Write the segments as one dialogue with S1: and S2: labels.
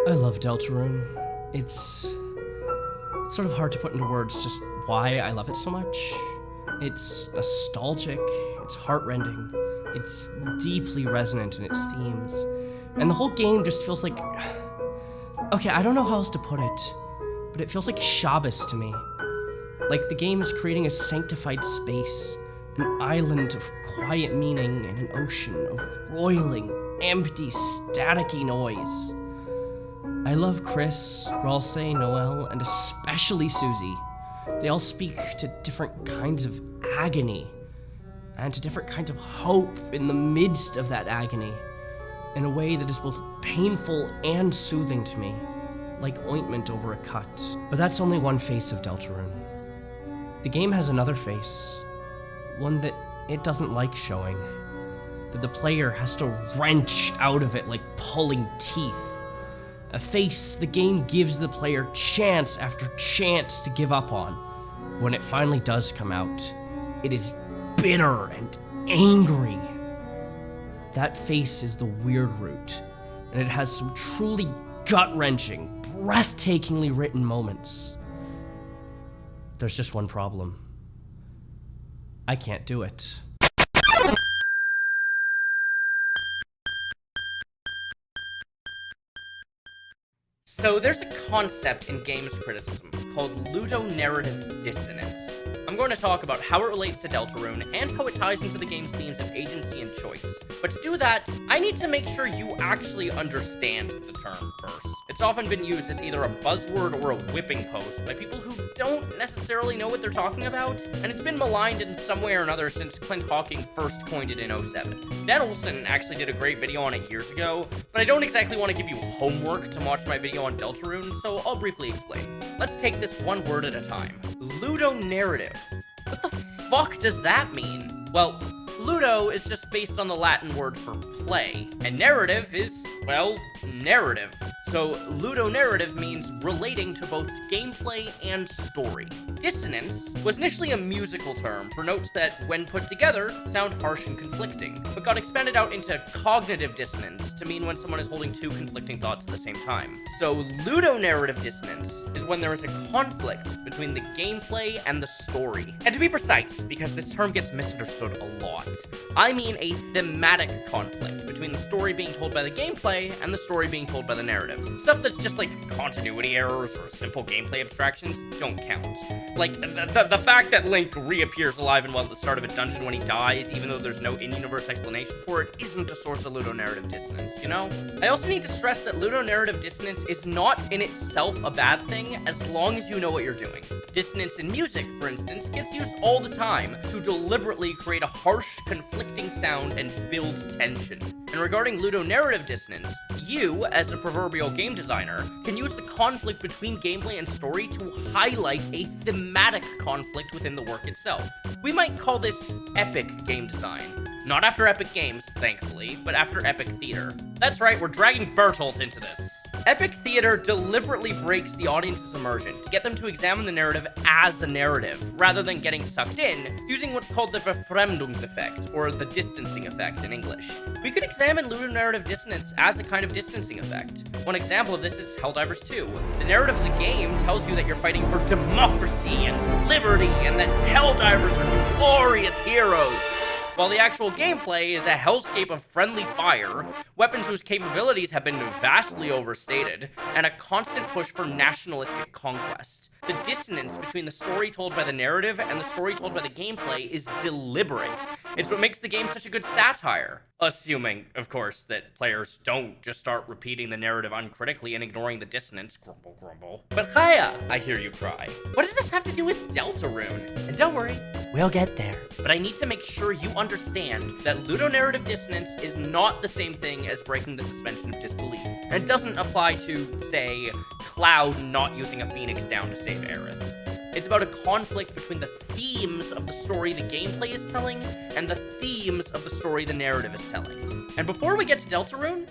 S1: I love Deltarune. It's sort of hard to put into words just why I love it so much. It's nostalgic, it's heartrending, it's deeply resonant in its themes, and the whole game just feels like... Okay, I don't know how else to put it, but it feels like Shabbos to me. Like the game is creating a sanctified space, an island of quiet meaning in an ocean of roiling, empty, staticky noise. I love Chris, Ralse, Noel, and especially Susie. They all speak to different kinds of agony, and to different kinds of hope in the midst of that agony, in a way that is both painful and soothing to me, like ointment over a cut. But that's only one face of Deltarune. The game has another face, one that it doesn't like showing, that the player has to wrench out of it like pulling teeth. A face the game gives the player chance after chance to give up on. When it finally does come out, it is bitter and angry. That face is the weird root, and it has some truly gut-wrenching, breathtakingly written moments. There's just one problem. I can't do it.
S2: So there's a concept in games criticism called Ludonarrative Dissonance. I'm going to talk about how it relates to Deltarune and how it ties into the game's themes of agency and choice. But to do that, I need to make sure you actually understand the term first. It's often been used as either a buzzword or a whipping post by people who don't necessarily know what they're talking about, and it's been maligned in some way or another since Clint Hocking first coined it in 07. Dan Olsen actually did a great video on it years ago, but I don't exactly want to give you homework to watch my video on Deltarune, so I'll briefly explain. Let's take this one word at a time. Ludonarrative. What the fuck does that mean? Well, Ludo is just based on the Latin word for play, and narrative is, well, narrative. So ludonarrative means relating to both gameplay and story. Dissonance was initially a musical term for notes that, when put together, sound harsh and conflicting, but got expanded out into cognitive dissonance to mean when someone is holding two conflicting thoughts at the same time. So ludonarrative dissonance is when there is a conflict between the gameplay and the story. And to be precise, because this term gets misunderstood a lot, I mean a thematic conflict between the story being told by the gameplay and the story being told by the narrative. Stuff that's just like continuity errors or simple gameplay abstractions don't count. Like, the fact that Link reappears alive and well at the start of a dungeon when he dies, even though there's no in-universe explanation for it, isn't a source of ludonarrative dissonance, you know? I also need to stress that ludonarrative dissonance is not in itself a bad thing as long as you know what you're doing. Dissonance in music, for instance, gets used all the time to deliberately create a harsh, conflicting sound and build tension. And regarding ludonarrative dissonance, you, as a proverbial game designer, can use the conflict between gameplay and story to highlight a thematic conflict within the work itself. We might call this epic game design. Not after Epic Games, thankfully, but after Epic Theater. That's right, we're dragging Bertolt into this. Epic Theater deliberately breaks the audience's immersion to get them to examine the narrative as a narrative, rather than getting sucked in, using what's called the Verfremdungseffekt, or the distancing effect in English. We could examine ludonarrative dissonance as a kind of distancing effect. One example of this is Helldivers 2. The narrative of the game tells you that you're fighting for democracy and liberty, and that Helldivers are glorious heroes, while the actual gameplay is a hellscape of friendly fire, weapons whose capabilities have been vastly overstated, and a constant push for nationalistic conquest. The dissonance between the story told by the narrative and the story told by the gameplay is deliberate. It's what makes the game such a good satire. Assuming, of course, that players don't just start repeating the narrative uncritically and ignoring the dissonance. Grumble, grumble. But Chaya, I hear you cry. What does this have to do with Deltarune? And don't worry, we'll get there. But I need to make sure you understand that ludonarrative dissonance is not the same thing as breaking the suspension of disbelief. And it doesn't apply to, say, Cloud not using a Phoenix down to save Aerith. It's about a conflict between the themes of the story the gameplay is telling and the themes of the story the narrative is telling. And before we get to Deltarune,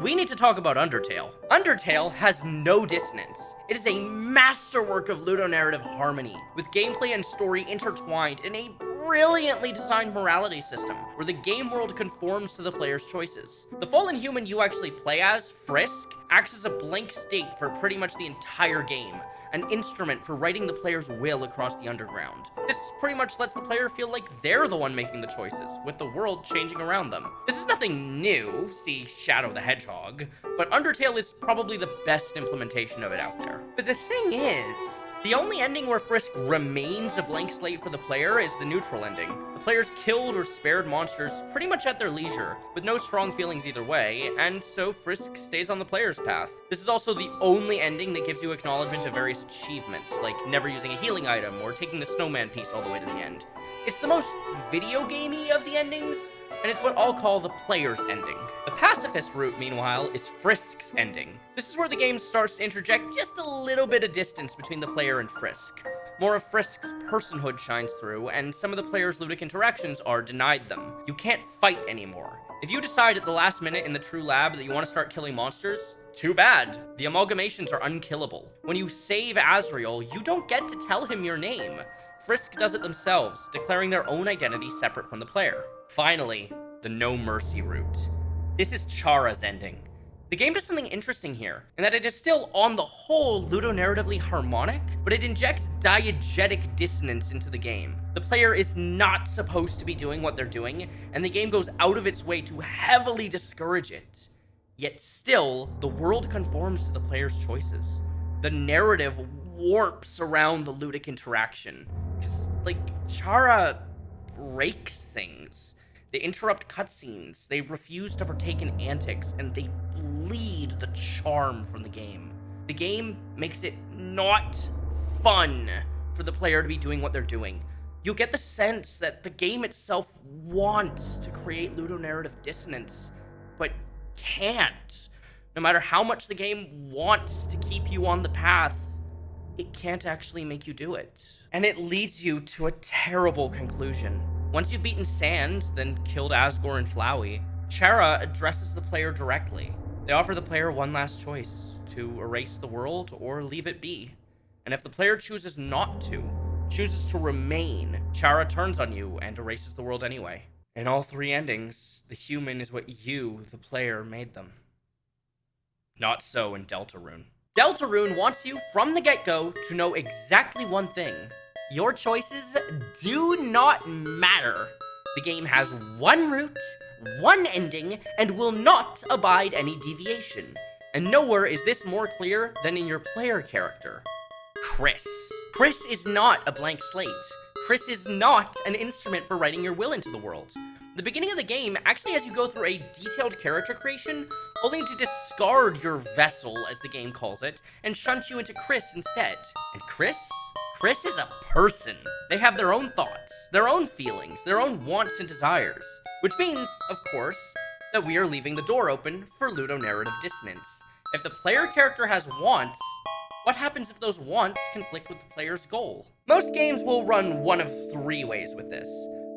S2: we need to talk about Undertale. Undertale has no dissonance. It is a masterwork of ludonarrative harmony, with gameplay and story intertwined in a brilliantly designed morality system, where the game world conforms to the player's choices. The fallen human you actually play as, Frisk, acts as a blank state for pretty much the entire game, an instrument for writing the player's will across the underground. This pretty much lets the player feel like they're the one making the choices, with the world changing around them. This is nothing new, see Shadow the Hedgehog, but Undertale is probably the best implementation of it out there. But the thing is, the only ending where Frisk remains a blank slate for the player is the neutral ending. The player's killed or spared monsters pretty much at their leisure, with no strong feelings either way, and so Frisk stays on the player's path. This is also the only ending that gives you acknowledgement of various achievements, like never using a healing item or taking the snowman piece all the way to the end. It's the most video gamey of the endings, and it's what I'll call the player's ending. The pacifist route, meanwhile, is Frisk's ending. This is where the game starts to interject just a little bit of distance between the player and Frisk. More of Frisk's personhood shines through, and some of the player's ludic interactions are denied them. You can't fight anymore. If you decide at the last minute in the True Lab that you want to start killing monsters, too bad. The amalgamations are unkillable. When you save Azrael, you don't get to tell him your name. Frisk does it themselves, declaring their own identity separate from the player. Finally, the No Mercy route. This is Chara's ending. The game does something interesting here, in that it is still, on the whole, ludonarratively harmonic, but it injects diegetic dissonance into the game. The player is not supposed to be doing what they're doing, and the game goes out of its way to heavily discourage it. Yet still, the world conforms to the player's choices. The narrative warps around the ludic interaction. Because, Chara breaks things. They interrupt cutscenes, they refuse to partake in antics, and they bleed the charm from the game. The game makes it not fun for the player to be doing what they're doing. You get the sense that the game itself wants to create ludonarrative dissonance, but can't. No matter how much the game wants to keep you on the path, it can't actually make you do it. And it leads you to a terrible conclusion. Once you've beaten Sans, then killed Asgore and Flowey, Chara addresses the player directly. They offer the player one last choice, to erase the world or leave it be. And if the player chooses not to, chooses to remain, Chara turns on you and erases the world anyway. In all three endings, the human is what you, the player, made them. Not so in Deltarune. Deltarune wants you, from the get-go, to know exactly one thing. Your choices do not matter. The game has one route, one ending, and will not abide any deviation. And nowhere is this more clear than in your player character, Chris. Chris is not a blank slate. Chris is not an instrument for writing your will into the world. The beginning of the game actually has you go through a detailed character creation, only to discard your vessel, as the game calls it, and shunt you into Chris instead. And Chris is a person. They have their own thoughts, their own feelings, their own wants and desires. Which means, of course, that we are leaving the door open for ludonarrative dissonance. If the player character has wants, what happens if those wants conflict with the player's goal? Most games will run one of three ways with this.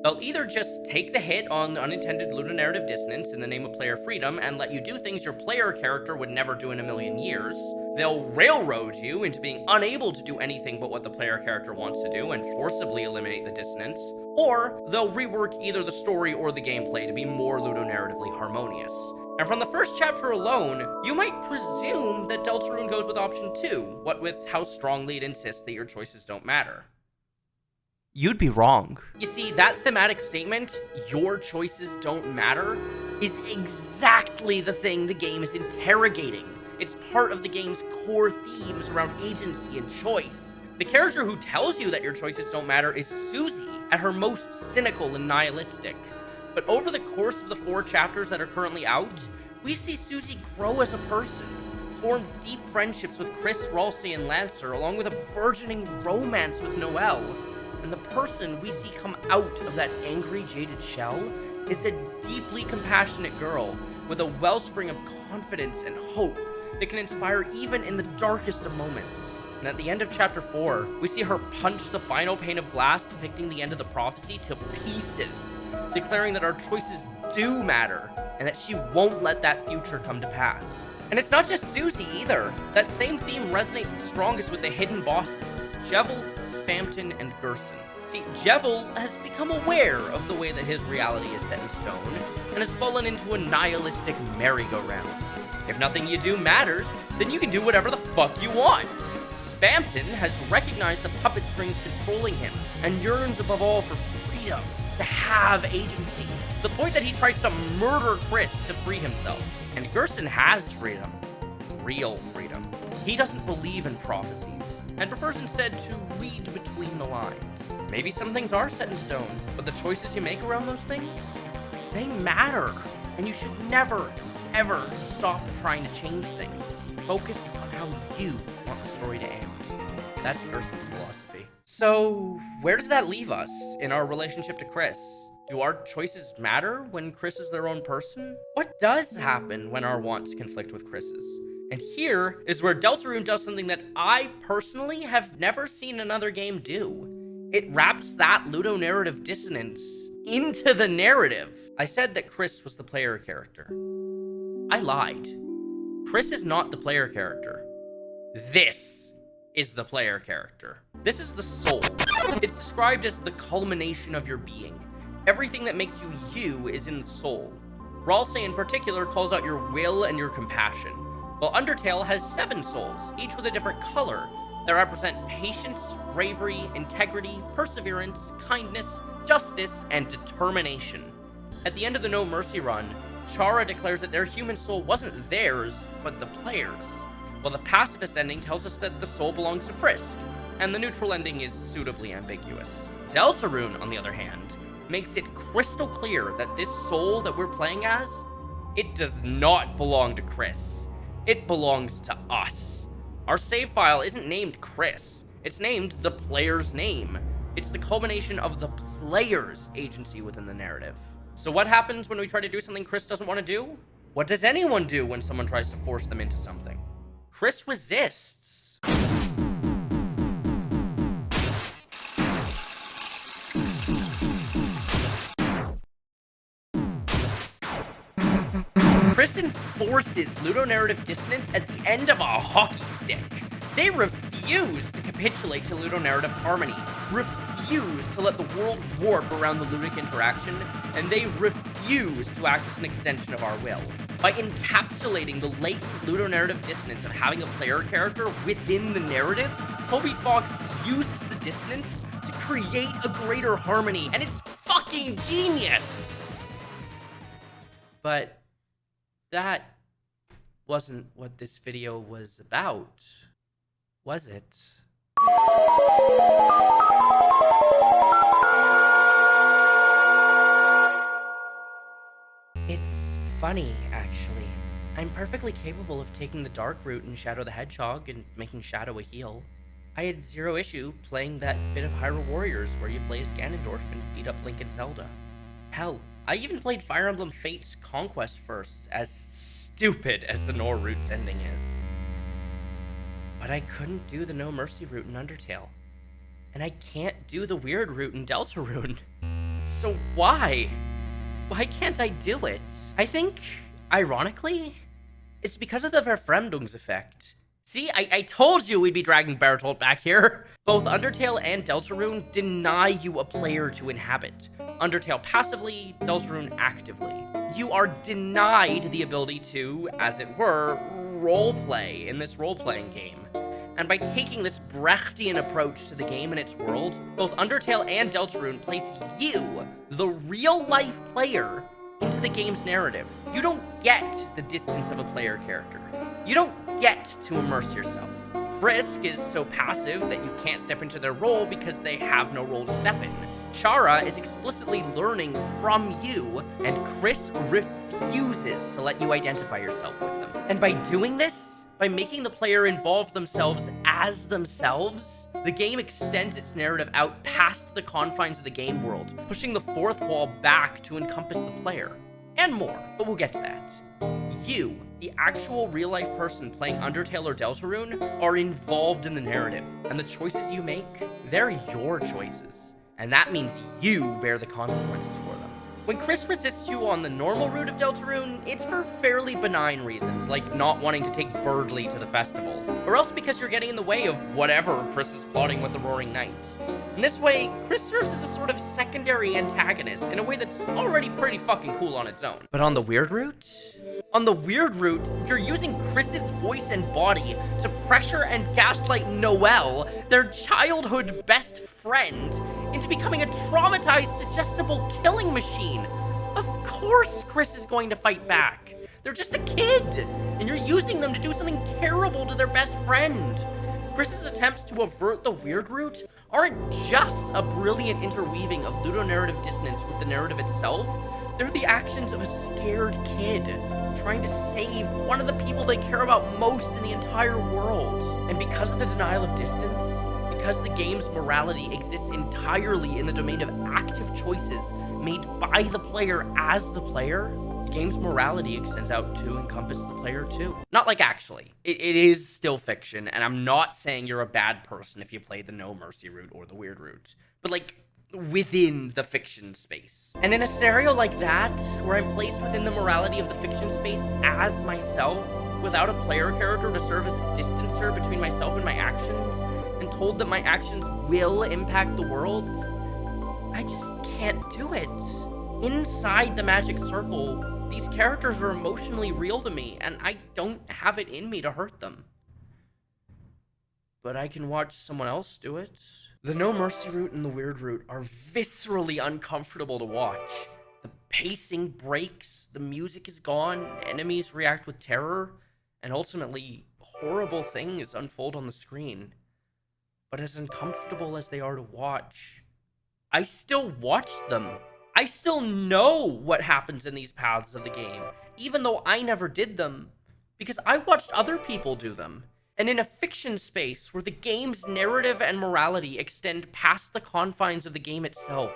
S2: They'll either just take the hit on unintended ludonarrative dissonance in the name of player freedom and let you do things your player character would never do in a million years. They'll railroad you into being unable to do anything but what the player character wants to do and forcibly eliminate the dissonance. Or they'll rework either the story or the gameplay to be more ludonarratively harmonious. And from the first chapter alone, you might presume that Deltarune goes with option 2, what with how strongly it insists that your choices don't matter. You'd be wrong. You see, that thematic statement, your choices don't matter, is exactly the thing the game is interrogating. It's part of the game's core themes around agency and choice. The character who tells you that your choices don't matter is Susie, at her most cynical and nihilistic. But over the course of the 4 chapters that are currently out, we see Susie grow as a person, form deep friendships with Chris, Ralsei, and Lancer, along with a burgeoning romance with Noelle. And the person we see come out of that angry, jaded shell is a deeply compassionate girl with a wellspring of confidence and hope that can inspire even in the darkest of moments. And at the end of chapter 4, we see her punch the final pane of glass depicting the end of the prophecy to pieces, declaring that our choices do matter and that she won't let that future come to pass. And it's not just Susie either. That same theme resonates the strongest with the hidden bosses, Jevil, Spamton, and Gerson. See, Jevil has become aware of the way that his reality is set in stone, and has fallen into a nihilistic merry-go-round. If nothing you do matters, then you can do whatever the fuck you want. Spamton has recognized the puppet strings controlling him, and yearns above all for freedom, to have agency. To the point that he tries to murder Chris to free himself. And Gerson has freedom. Real freedom. He doesn't believe in prophecies, and prefers instead to read between the lines. Maybe some things are set in stone, but the choices you make around those things, they matter. And you should never, ever stop trying to change things. Focus on how you want the story to end. That's Gerson's philosophy. So, where does that leave us in our relationship to Chris? Do our choices matter when Chris is their own person? What does happen when our wants conflict with Chris's? And here is where Deltarune does something that I personally have never seen another game do. It wraps that ludonarrative dissonance into the narrative. I said that Chris was the player character. I lied. Chris is not the player character. This is the player character. This is the soul. It's described as the culmination of your being. Everything that makes you you is in the soul. Ralsei in particular calls out your will and your compassion, while Undertale has 7 souls, each with a different color, that represent patience, bravery, integrity, perseverance, kindness, justice, and determination. At the end of the No Mercy run, Chara declares that their human soul wasn't theirs, but the players', while the pacifist ending tells us that the soul belongs to Frisk, and the neutral ending is suitably ambiguous. Deltarune, on the other hand, makes it crystal clear that this soul that we're playing as, it does not belong to Chris. It belongs to us. Our save file isn't named Chris, it's named the player's name. It's the culmination of the player's agency within the narrative. So what happens when we try to do something Chris doesn't want to do? What does anyone do when someone tries to force them into something? Chris resists. Chris enforces ludonarrative dissonance at the end of a hockey stick. They refuse to capitulate to ludonarrative harmony, refuse to let the world warp around the ludic interaction, and they refuse to act as an extension of our will. By encapsulating the latent ludonarrative dissonance of having a player character within the narrative, Toby Fox uses the dissonance to create a greater harmony, and it's fucking genius! But that wasn't what this video was about, was it? It's funny, actually. I'm perfectly capable of taking the dark route in Shadow the Hedgehog and making Shadow a heel. I had zero issue playing that bit of Hyrule Warriors where you play as Ganondorf and beat up Link and Zelda. Hell, I even played Fire Emblem Fate's Conquest first, as stupid as the Nor Route's ending is. But I couldn't do the No Mercy route in Undertale. And I can't do the weird route in Deltarune. So why? Why can't I do it? I think, ironically, it's because of the Verfremdungseffekt. See, I told you we'd be dragging Bertolt back here. Both Undertale and Deltarune deny you a player to inhabit. Undertale passively, Deltarune actively. You are denied the ability to, as it were, roleplay in this role-playing game. And by taking this Brechtian approach to the game and its world, both Undertale and Deltarune place you, the real-life player, into the game's narrative. You don't get the distance of a player character. You don't get to immerse yourself. Frisk is so passive that you can't step into their role because they have no role to step in. Chara is explicitly learning from you, and Chris refuses to let you identify yourself with them. And by doing this, by making the player involve themselves as themselves, the game extends its narrative out past the confines of the game world, pushing the fourth wall back to encompass the player. And more, but we'll get to that. You, the actual real-life person playing Undertale or Deltarune, are involved in the narrative, and the choices you make, they're your choices. And that means you bear the consequences for them. When Chris resists you on the normal route of Deltarune, it's for fairly benign reasons, like not wanting to take Birdley to the festival, or else because you're getting in the way of whatever Chris is plotting with the Roaring Knight. In this way, Chris serves as a sort of secondary antagonist in a way that's already pretty fucking cool on its own. But on the weird route? On the weird route, you're using Chris's voice and body to pressure and gaslight Noelle, their childhood best friend, into becoming a traumatized, suggestible killing machine. Of course Chris is going to fight back. They're just a kid, and you're using them to do something terrible to their best friend. Chris's attempts to avert the weird route aren't just a brilliant interweaving of ludonarrative dissonance with the narrative itself. They're the actions of a scared kid trying to save one of the people they care about most in the entire world. And because of the denial of distance, because the game's morality exists entirely in the domain of active choices made by the player as the player, the game's morality extends out to encompass the player too. Not like actually. It is still fiction, and I'm not saying you're a bad person if you play the no mercy route or the weird route, but like, within the fiction space. And in a scenario like that, where I'm placed within the morality of the fiction space as myself, without a player character to serve as a distancer between myself and my actions, and told that my actions will impact the world, I just can't do it. Inside the magic circle, these characters are emotionally real to me, and I don't have it in me to hurt them. But I can watch someone else do it. The no mercy route and the weird route are viscerally uncomfortable to watch. The pacing breaks, the music is gone, enemies react with terror, and ultimately, horrible things unfold on the screen. But as uncomfortable as they are to watch, I still watch them. I still know what happens in these paths of the game, even though I never did them, because I watched other people do them. And in a fiction space where the game's narrative and morality extend past the confines of the game itself,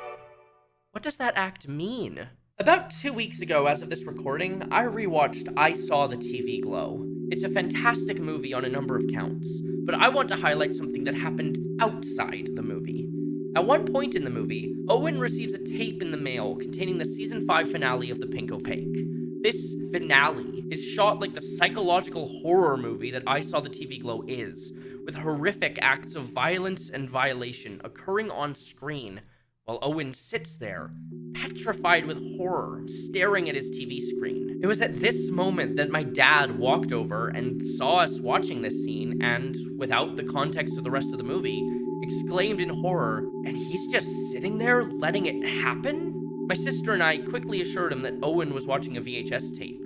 S2: what does that act mean? About 2 weeks ago, as of this recording, I rewatched I Saw the TV Glow. It's a fantastic movie on a number of counts, but I want to highlight something that happened outside the movie. At one point in the movie, Owen receives a tape in the mail containing the season 5 finale of The Pink Opaque. This finale is shot like the psychological horror movie that I Saw the TV Glow is, with horrific acts of violence and violation occurring on screen, while Owen sits there, petrified with horror, staring at his TV screen. It was at this moment that my dad walked over and saw us watching this scene and, without the context of the rest of the movie, exclaimed in horror, "And he's just sitting there letting it happen?" My sister and I quickly assured him that Owen was watching a VHS tape.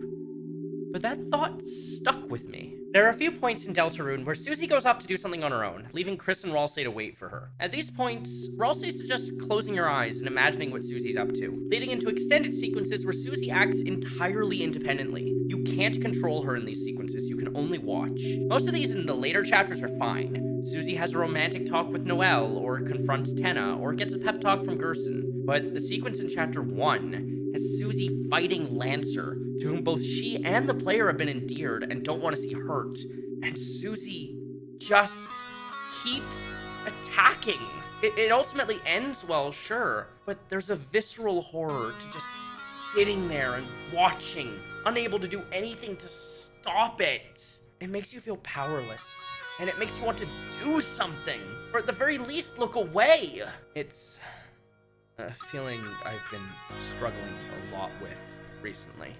S2: But that thought stuck with me. There are a few points in Deltarune where Susie goes off to do something on her own, leaving Chris and Ralsei to wait for her. At these points, Ralsei suggests closing your eyes and imagining what Susie's up to, leading into extended sequences where Susie acts entirely independently. You can't control her in these sequences, you can only watch. Most of these in the later chapters are fine. Susie has a romantic talk with Noelle, or confronts Tenna, or gets a pep talk from Gerson. But the sequence in chapter 1 has Susie fighting Lancer, to whom both she and the player have been endeared and don't want to see hurt. And Susie just keeps attacking. It ultimately ends well, sure, but there's a visceral horror to just sitting there and watching, unable to do anything to stop it. It makes you feel powerless. And it makes you want to do something, or at the very least, look away. It's a feeling I've been struggling a lot with recently.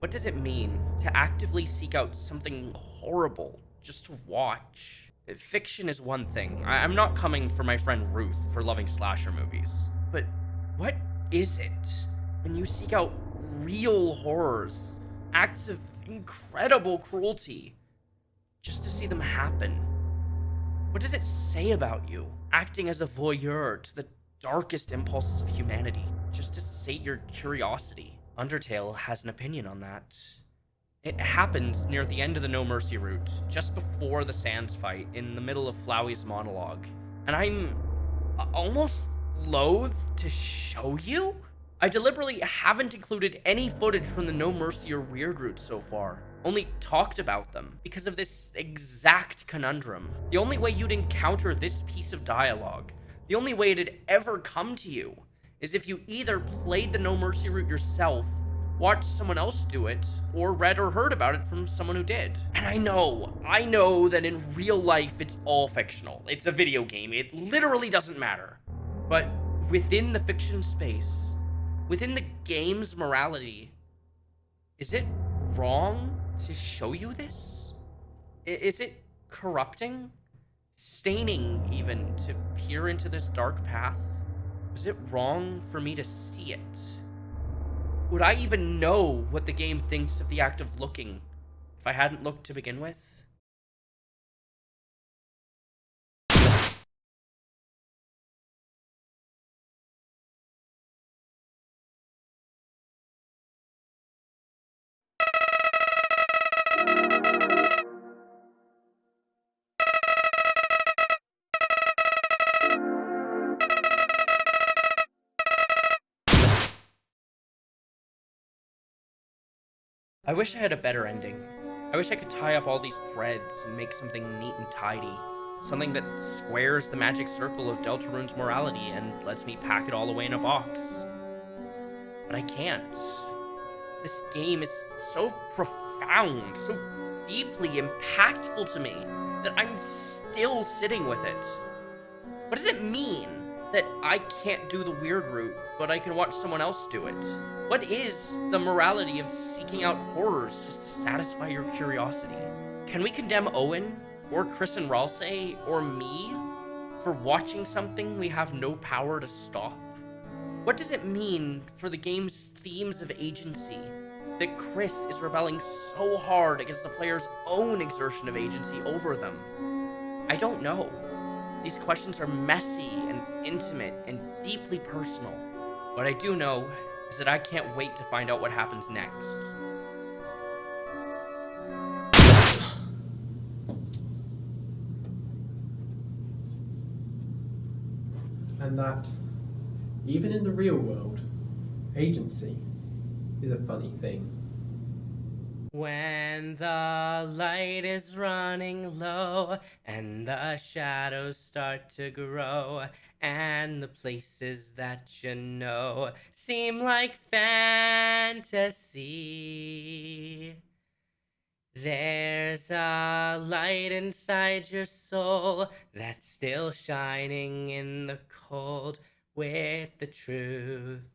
S2: What does it mean to actively seek out something horrible just to watch? Fiction is one thing. I'm not coming for my friend Ruth for loving slasher movies. But what is it when you seek out real horrors, acts of incredible cruelty, just to see them happen? What does it say about you, acting as a voyeur to the darkest impulses of humanity, just to sate your curiosity? Undertale has an opinion on that. It happens near the end of the No Mercy route, just before the Sands fight, in the middle of Flowey's monologue. And I'm almost loath to show you? I deliberately haven't included any footage from the No Mercy or Weird routes so far, only talked about them, because of this exact conundrum. The only way you'd encounter this piece of dialogue, the only way it'd ever come to you, is if you either played the No Mercy route yourself, watched someone else do it, or read or heard about it from someone who did. And I know that in real life it's all fictional. It's a video game. It literally doesn't matter. But within the fiction space, within the game's morality, is it wrong to show you this? Is it corrupting? Staining, even, to peer into this dark path? Was it wrong for me to see it? Would I even know what the game thinks of the act of looking if I hadn't looked to begin with? I wish I had a better ending. I wish I could tie up all these threads and make something neat and tidy. Something that squares the magic circle of Deltarune's morality and lets me pack it all away in a box. But I can't. This game is so profound, so deeply impactful to me, that I'm still sitting with it. What does it mean that I can't do the weird route, but I can watch someone else do it? What is the morality of seeking out horrors just to satisfy your curiosity? Can we condemn Owen, or Chris and Ralsei, or me, for watching something we have no power to stop? What does it mean for the game's themes of agency that Chris is rebelling so hard against the player's own exertion of agency over them? I don't know. These questions are messy and intimate and deeply personal. What I do know is that I can't wait to find out what happens next.
S3: And that, even in the real world, agency is a funny thing.
S2: When the light is running low and the shadows start to grow and the places that you know seem like fantasy, there's a light inside your soul that's still shining in the cold with the truth,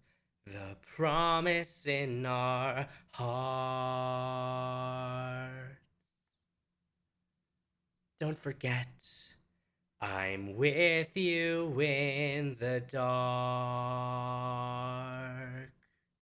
S2: the promise in our hearts. Don't forget, I'm with you in the dark.